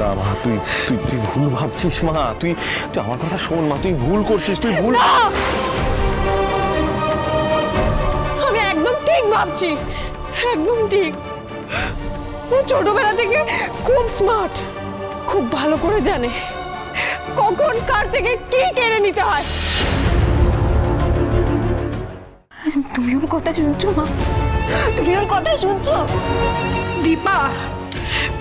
না মা, তুই তুই তুই ভুল ভাবছিস মা। তুই তুই আমার কথা শোন মা, তুই ভুল করছিস, তুই ভুল। আমি একদম ঠিক ভাবছি, একদম ঠিক। ও ছোটবেলা থেকে খুব স্মার্ট, খুব ভালো করে জানে কখন কার থেকে কি কেড়ে নিতে হয়। তুমি ওর কথা শুনছো মা? তুমি ওর কথা শুনছো? দীপা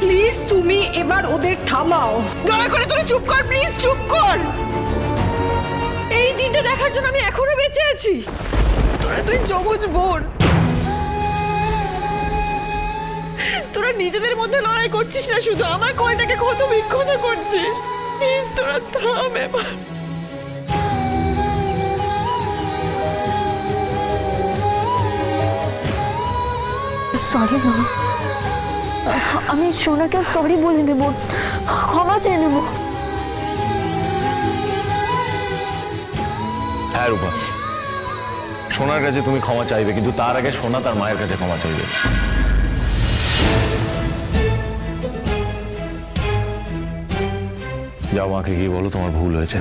প্লিজ তুমি এবার ওদের থামাও। দয়া করে তুমি চুপ কর, প্লিজ চুপ কর। এই দিনটা দেখার জন্য আমি এখনো বেঁচে আছি। তোরা তুই যমজ বোন, তোরা নিজেদের মধ্যে লড়াই করছিস না, শুধু আমার কোলটাকে কত বিক্ষত করছিস। প্লিজ তোরা থাম এবার। সরি মা, আমি সোনাকে সরি বলে দেব, ক্ষমা চেয়ে নেব। হ্যাঁ রূপা, সোনার কাছে তুমি ক্ষমা চাইবে, কিন্তু তার আগে সোনা তার মায়ের কাছে ক্ষমা চাইবে। যাও মাকে গিয়ে বলো তোমার ভুল হয়েছে,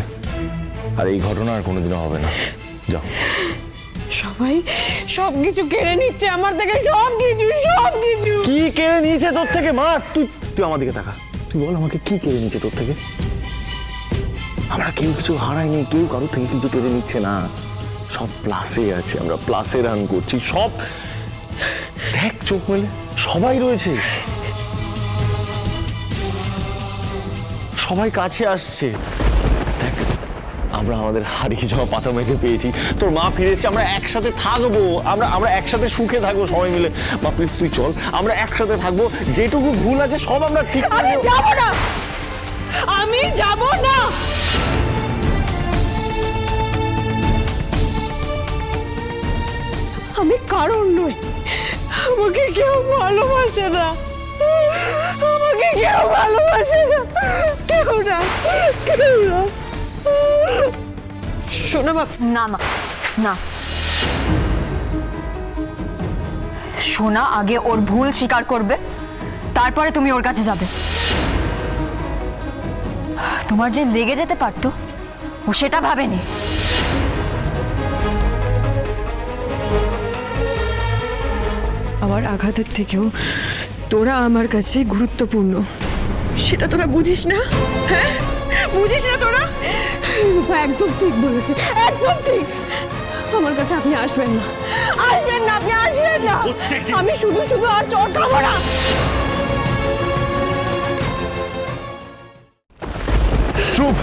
আর এই ঘটনা আর কোনোদিনও হবে না। যাও। সবাই সবকিছু কেড়ে নিচ্ছে আমার থেকে, সবকিছু সবকিছু। কি কেড়ে নিয়েছে তোর থেকে মা? তুই তুই আমার দিকে তাকা, তুই বল আমাকে কি কেড়ে নিয়েছে তোর থেকে? আমরা কেউ কিছু হারাইনি, কেউ কারোর থেকে কিছু কেড়ে নিচ্ছে না। সব প্লাসে আছে, আমরা প্লাসে রান করছি। সব দেখ, চোখ মেলে সবাই রয়েছে, সবাই কাছে আসছে। দেখ, আমরা আমাদের হারিয়ে যাওয়া পাতা মেঘে পেয়েছি, তোর মা ফিরে এসেছে, আমরা একসাথে থাকবো, আমরা একসাথে সুখে থাকবো সবাই মিলে। মা প্লিজ তুই চল, আমরা একসাথে থাকবো, যেটুকু ভুল আছে সব আমরা ঠিক করে আমি নেব। যাব না, আমি যাব না। আমি কারণ নই, আমাকে কেউ ভালোবাসে না, আমাকে কেউ ভালোবাসে না, কেউ না, কেউ না। শোনা বাপ, না মা, না। সোনা আগে ওর ভুল স্বীকার করবে, তারপরে তুমি ওর কাছে যাবে। তোমার যে লেগে যেতে পারতো, ও সেটা ভাবেনি। আমার আঘাতের থেকেও তোরা আমার কাছে গুরুত্বপূর্ণ, সেটা তোরা বুঝিস না? হ্যাঁ, বুঝিস না তোরা? রূপা একদম ঠিক বলেছে, একদম ঠিক। আমার কাছে আপনি আসবেন না, আসবেন না, আপনি আসবেন না। আমি শুধু শুধু আর চোট খাবো না। চুপ,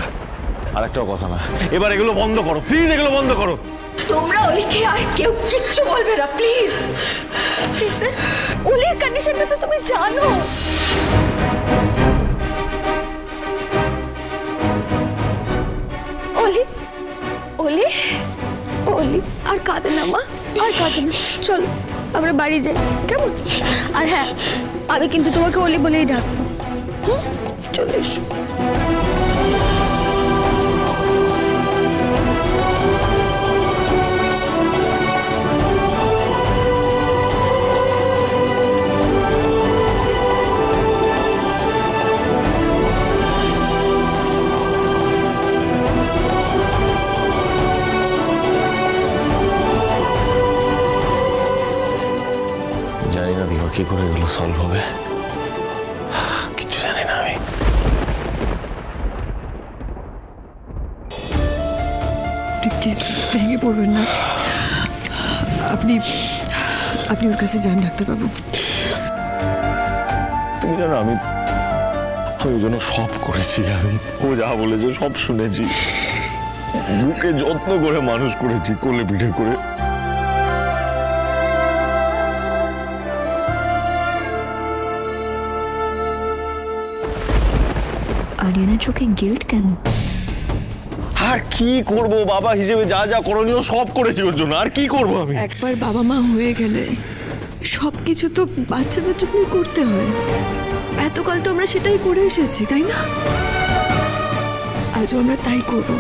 আর একটাও কথা না। এবার এগুলো বন্ধ করো প্লিজ, এগুলো বন্ধ করো। তোমরা অলিকে আর কেউ কিচ্ছু বলবে না, প্লিজ। অলির কন্ডিশনটা তো তুমি জানো। অলি, অলি, অলি, আর কাঁদে না মা, আর কাঁদে না। চলো আমরা বাড়ি যাই, কেমন? আর হ্যাঁ, আমি কিন্তু তোমাকে অলি বলেই ডাকবো। চলে এসো। জানি না দিবা কি করে এগুলো সলভ হবে, কিছু জানি না আমি। প্লিজ ভেঙে পড়বেন না, আপনি আপনি ওর কাছে যান ডাক্তারবাবু। তুমি জানো আমি ওই জন্য সব করেছি, আমি ও যা বলেছে সব শুনেছি, বুকে যত্ন করে মানুষ করেছি, কোলে পিঠে করে। আরিয়ানের চোখে গিল্ট কেন? আর কি করব, বাবা হিসেবে যা যা করণীয় সব করেছি ওর জন্য, আর কি করব আমি? একবার বাবা মা হয়ে গেলে সবকিছু তো বাচ্চাদের জন্যই করতে হয়। এতকাল তো আমরা সেটাই করে এসেছি, তাই না? আজও আমরা তাই করব।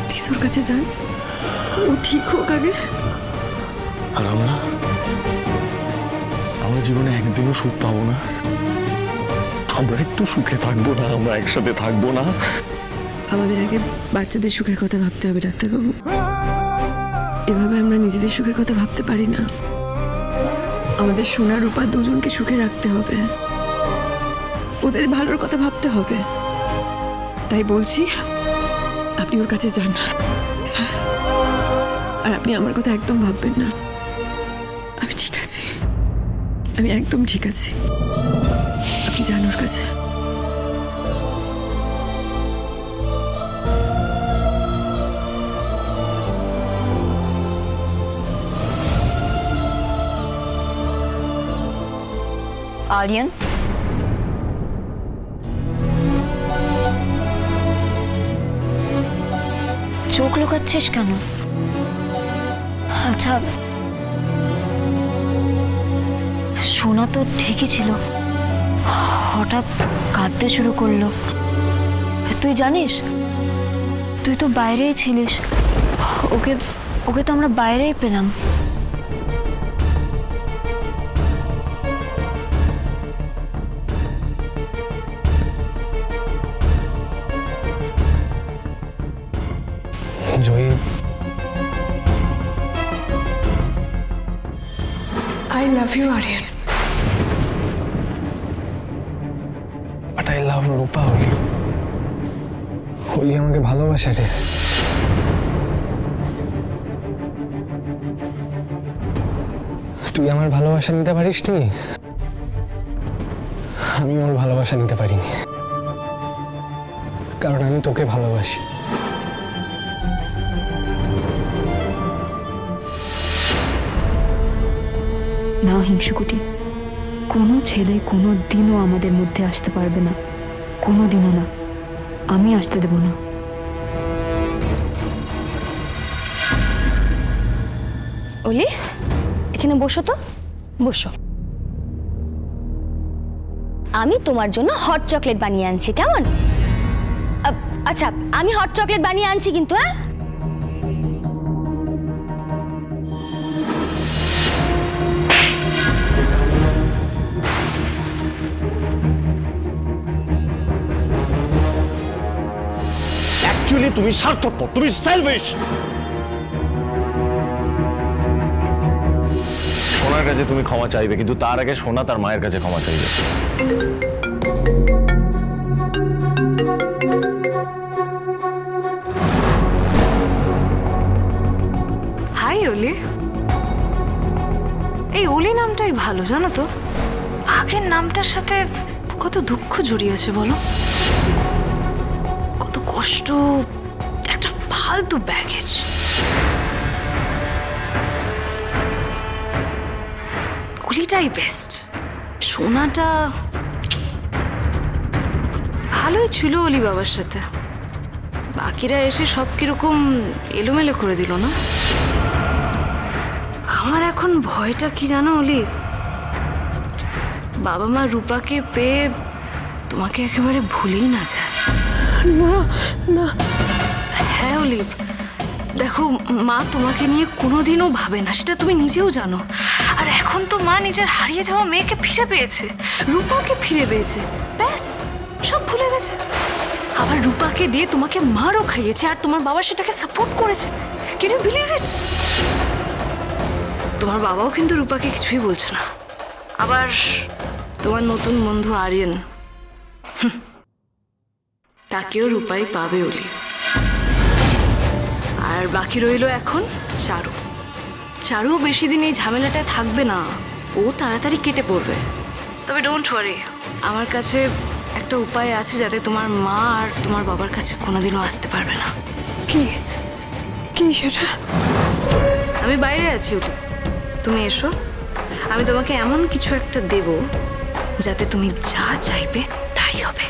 প্লিজ ওর কাছে যান, ও ঠিক হোক আগে। আর আমরা জীবনে একদিনও সুখ পাবো না। আমরা একটু সুখে থাকবো না? আমরা একসাথে থাকবো না? আমাদের আগে বাচ্চাদের সুখের কথা ভাবতে হবে ডাক্তারবাবু। এভাবে আমরা নিজেদের সুখের কথা ভাবতে পারি না। আমাদের সোনা রূপা দুজনকে সুখে রাখতে হবে, ওদের ভালোর কথা ভাবতে হবে। তাই বলছি আপনি ওর কাছে যান, আর আপনি আমার কথা একদম ভাববেন না। আমি ঠিক আছি, আমি একদম ঠিক আছি। আপনি যান ওর কাছে। আরিয়ান, চোখ লুকাচ্ছিস কেন? আচ্ছা, সোনা তো ঠিকই ছিল, হঠাৎ কাঁদতে শুরু করলো। তুই জানিস, তুই তো বাইরেই ছিলিস। ওকে ওকে তো আমরা বাইরেই পেলাম। Joyee, I love you, Aryan. But I love Rupa. হোলি, হোলি আমাকে ভালোবাসে রে। তুই আমার ভালোবাসা নিতে পারিস নি, আমি ওর ভালোবাসা নিতে পারিনি, কারণ আমি তোকে ভালোবাসি। না হিংসুকুটি, কোনো ছেলে কোনো দিনও আমাদের মধ্যে আসতে পারবে না, কোনো দিনও না। আমি আসতে দেব না। ওলি, এখানে বসো তো, বসো। আমি তোমার জন্য হট চকলেট বানিয়ে আনছি, কেমন? আচ্ছা, আমি হট চকলেট বানিয়ে আনছি কিন্তু, হ্যাঁ? অ্যাকচুয়ালি তুমি স্বার্থপর, তুমি সেলফিশ। সোনার কাছে তুমি ক্ষমা চাইবে, কিন্তু তার আগে সোনা তার মায়ের কাছে ক্ষমা চাইবে। হাই ওলি। এই ওলি নামটাই ভালো, জানো তো? আগের নামটার সাথে কত দুঃখ জড়িয়ে আছে বলো, কত কষ্ট, একটা ফালতু ব্যাগেজ। ওলিটাই বেস্ট। সোনাটা ভালোই ছিল ওলি বাবার সাথে, বাকিরা এসে সব কিরকম এলোমেলো করে দিল না? আমার এখন ভয়টা কি জানো ওলি, বাবা মা রূপাকে পেয়ে তোমাকে একেবারে ভুলেই না যায়। না না, হ্যাঁ ওলি, দেখো মা তোমাকে নিয়ে কোনোদিনও ভাবে না, সেটা তুমি নিজেও জানো। আর এখন তো মা নিজের হারিয়ে যাওয়া মেয়েকে ফিরে পেয়েছে, রূপাকে ফিরে পেয়েছে, ব্যাস সব ভুলে গেছে। আবার রূপাকে দিয়ে তোমাকে মারও খাইয়েছে, আর তোমার বাবা সেটাকে সাপোর্ট করেছে। Can you believe it? তোমার বাবাও কিন্তু রূপাকে কিছুই বলছে না। আবার তোমার নতুন বন্ধু আরিয়ান, তাকেও রূপাই পাবে ওলি। আর বাকি রইলো এখন চারু। চারুও বেশি দিন এই ঝামেলাটায় থাকবে না, ও তাড়াতাড়ি কেটে পড়বে। তবে ডোন্ট ওয়ারি, আমার কাছে একটা উপায় আছে যাতে তোমার মা আর তোমার বাবার কাছে কোনোদিনও আসতে পারবে না। কি কি সেটা? আমি বাইরে আছি ওলি, তুমি এসো। আমি তোমাকে এমন কিছু একটা দেব যাতে তুমি যা চাইবে তাই হবে।